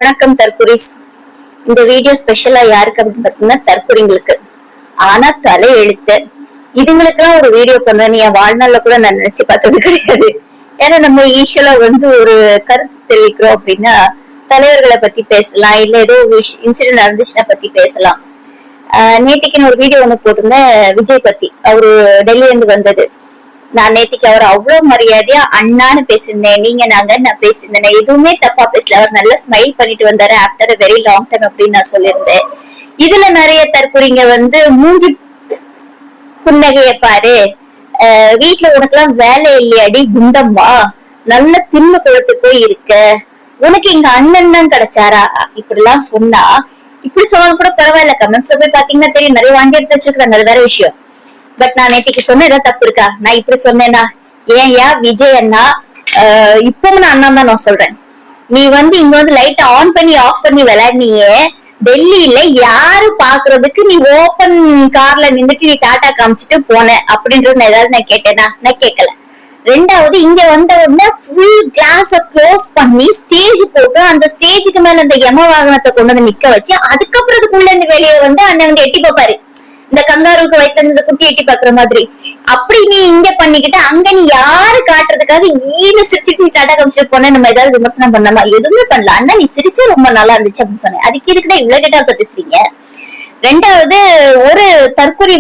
வணக்கம் தற்குறிஸ். இந்த வீடியோ ஸ்பெஷலா யாருக்கு அப்படின்னு பாத்தீங்கன்னா தற்குறிங்களுக்கு. ஆனா தலை எழுத்து இதுங்களுக்கு எல்லாம் ஒரு வீடியோ பண்ணு என் வாழ்நாள்ல கூட நான் நினைச்சு பார்த்தது கிடையாது. ஏன்னா நம்ம ஈஸ்வலா ஒரு கருத்து தெரிவிக்கிறோம் அப்படின்னா தலைவர்களை பத்தி பேசலாம், இல்ல ஏதோ இன்சிடென்ட் நடந்துச்சுன்னா பத்தி பேசலாம். நேத்திக்கு ஒரு வீடியோ ஒண்ணு போட்டிருந்தேன் விஜய் பத்தி. அவரு டெல்லியில இருந்து வந்தது. நான் நேத்திக்கு அவர் அவ்வளவு மரியாதையா அண்ணான்னு பேசியிருந்தேன், நீங்க நாங்க நான் பேசியிருந்தேன், எதுவுமே தப்பா பேசல. அவர் நல்லா ஸ்மைல் பண்ணிட்டு வந்தாரு after a very long time அப்படின்னு நான் சொல்லியிருந்தேன். இதுல நிறைய தற்கொலைங்க மூஞ்சி புன்னகைய பாரு, வீட்டுல உனக்கு எல்லாம் வேலை இல்லையாடி குண்டம்மா, நல்ல தின்னு கொழுத்து போய் இருக்க, உனக்கு இங்க அண்ணன் தான் கிடைச்சாரா, இப்படி எல்லாம் சொன்னா. இப்படி சொன்னாலும் கூட பரவாயில்ல, கமெண்ட்ஸ் போய் பாத்தீங்கன்னா தெரியும், நிறைய வாங்கி எடுத்து வச்சிருக்காங்க, அது வேற விஷயம். பட் நான் நேற்றுக்கு சொன்ன ஏதாவது தப்பு இருக்கா? நான் இப்படி சொன்னேன்னா ஏன் விஜய் அண்ணா, இப்பவும் நான் அண்ணா தான் நான் சொல்றேன். நீ இங்க லைட் ஆன் பண்ணி ஆஃப் பண்ணி விளையாடுனீங்க டெல்லியில, யாரு பாக்குறதுக்கு நீ ஓபன் கார்ல நின்றுட்டு நீ டாடா காமிச்சிட்டு போன அப்படின்றது நான் ஏதாவது நான் கேட்டேனா? நான் கேட்கல. ரெண்டாவது, இங்க வந்த உடனே ஃபுல் கிளாஸ க்ளோஸ் பண்ணி ஸ்டேஜ் போட்டு அந்த ஸ்டேஜுக்கு மேல அந்த யம வாகனத்தை கொண்டு வந்து நிக்க வச்சு அதுக்கப்புறம் அதுக்குள்ள இந்த வெளியே அண்ணன் எட்டி பாப்பாரு, இந்த கங்காருக்கு வயிற்றுல இருந்து குட்டி எட்டி பாக்குற மாதிரி. அப்படி நீ இங்க பண்ணிக்கிட்ட, அங்க நீ யாரு காட்டுறதுக்காக நீனு சிரிச்சுட்டு நீ டாடா காமிச்சிட்டு போன, நம்ம ஏதாவது விமர்சனம் பண்ணலாமா? எதுவுமே பண்ணல. அண்ணா நீ சிரிச்சா ரொம்ப நல்லா இருந்துச்சு அப்படின்னு சொன்னேன். அதுக்கு இதுக்குதான் இவ்வளவு கேட்டா பேசுறீங்க. ரெண்டாவது, ஒரு தற்கொலை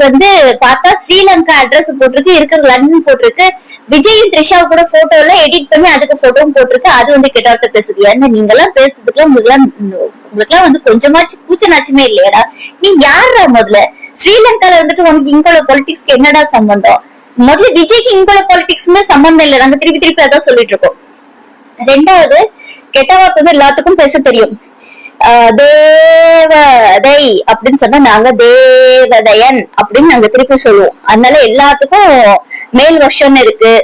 பார்த்தா ஸ்ரீலங்கா அட்ரஸ் போட்டிருக்கு, இருக்கிற லண்டன் போட்டிருக்கு, விஜயும் த்ரிஷாவை கூட போட்டோ எல்லாம் எடிட் பண்ணி அதுக்கு போட்டோவும் போட்டிருக்கு. அது கெட்டார்த்த பேசுது. ஏன்னா நீங்க எல்லாம் பேசுறதுக்குலாம் உங்களுக்கு கொஞ்சமாச்சு கூச்சனாச்சுமே இல்லையாடா? நீ யாரா முதல்ல? ஸ்ரீலங்கால உனக்கு இங்கோல பொலிட்டிக்ஸ்க்கு என்னடா சம்பந்தம்? முதல்ல விஜய்க்கு இங்கோல பொலிட்டிக்ஸுமே சம்பந்தம் இல்லை. நாங்க திருப்பி அதான் சொல்லிட்டு இருக்கோம். ரெண்டாவது, கெட்ட வார்த்தை எல்லாத்துக்கும் பேச தெரியும். தேவதை அப்படின்னு சொன்னா நாங்க தேவதையன் அப்படின்னு நாங்க திருப்பி சொல்லுவோம். அதனால எல்லாத்துக்கும் மேல் வருஷம்னு இருக்கு.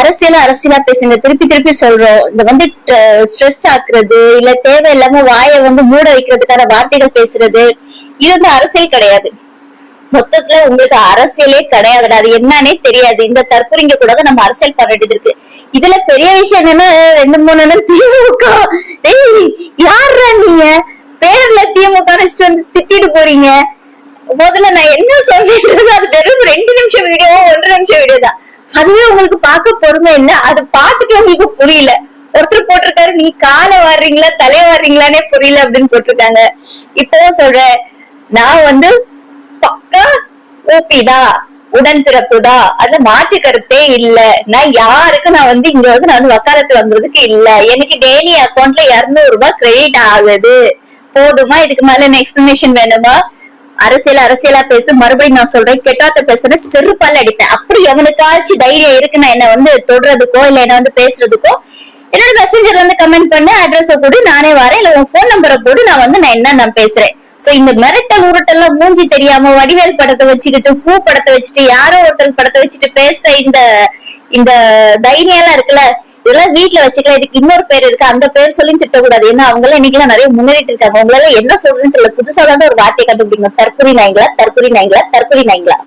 அரசியலா பேசுங்க, திருப்பி சொல்றோம். இந்த ஸ்ட்ரெஸ் ஆக்குறது, இல்ல தேவையில்லாம வாயை மூட வைக்கிறதுக்கான வார்த்தைகள் பேசுறது, இது அரசியல் கிடையாது. மொத்தத்துல உங்களுக்கு அரசியலே கிடையாது, அது என்னன்னே தெரியாது. இந்த தற்கொலைங்க கூட நம்ம அரசியல் பண்ணிட்டு இருக்கு. இதுல பெரிய விஷயம் என்னன்னா, 2-3 திமுக, யாரா நீங்க பேர்ல திமுக திட்டிட்டு போறீங்க. முதல்ல நான் என்ன சொல்லிட்டு, அது வெறும் 2 நிமிஷம் வீடியோ, 1.5 நிமிஷம் வீடியோ தான். அதுவே உங்களுக்கு பார்க்க பொறுமை இல்லை, அது பார்த்துட்டு உங்களுக்கு புரியல. ஒருத்தர் போட்டிருக்காரு, நீ காலை வாடுறீங்களா தலைய வாடுறீங்களானே புரியல அப்படின்னு போட்டிருக்காங்க. இப்போ சொல்றேன், நான் பக்கா ஓபிதா, உடன்பிறப்புதா, அது மாற்று கருத்தே இல்ல. நான் யாருக்கு நான் இங்க நான் வக்காலத்து வாங்குறதுக்கு இல்ல. எனக்கு டெய்லி அக்கௌண்ட்ல 200 ரூபாய் கிரெடிட் ஆகுது. போதுமா? இதுக்கு மேல என்ன எக்ஸ்பிளனேஷன் வேணுமா? அரசியலா பேசு. மறுபடியும் நான் சொல்றேன், கெட்டாத்த பேசுற செருப்பால அடிப்பேன். அப்படி எவனுக்காச்சும் தைரியம் இருக்கு நான் என்ன தொடுறதுக்கோ இல்ல என்ன பேசுறதுக்கோ, என்னோட மெசேஞ்சர் கமெண்ட் பண்ணு, அட்ரஸ் போடு, நானே வரேன், இல்ல உன் போன் நம்பரை போடு, நான் நான் பேசுறேன். சோ இந்த மிரட்டல் உருட்டெல்லாம் மூஞ்சி தெரியாம வடிவேல் படத்தை வச்சுக்கிட்டு, பூ படத்தை வச்சுட்டு, யாரோ ஒருத்தர் படத்தை வச்சுட்டு பேசுற இந்த தைரியம் எல்லாம் இருக்குல்ல, இதெல்லாம் வீட்டுல வச்சுக்கலாம். இதுக்கு இன்னொரு பேர் இருக்கு, அந்த பேர் சொல்லி திட்டக்கூடாது. ஏன்னா அவங்க எல்லாம் இன்னைக்கு எல்லாம் நிறைய முன்னேறிட்டு இருக்காங்க. உங்களால என்ன சொல்றதுன்னு தெரியல. புதுசா தான் ஒரு வார்த்தையை கண்டுபிடிக்கணும். தற்கொலை நாய்ங்களா.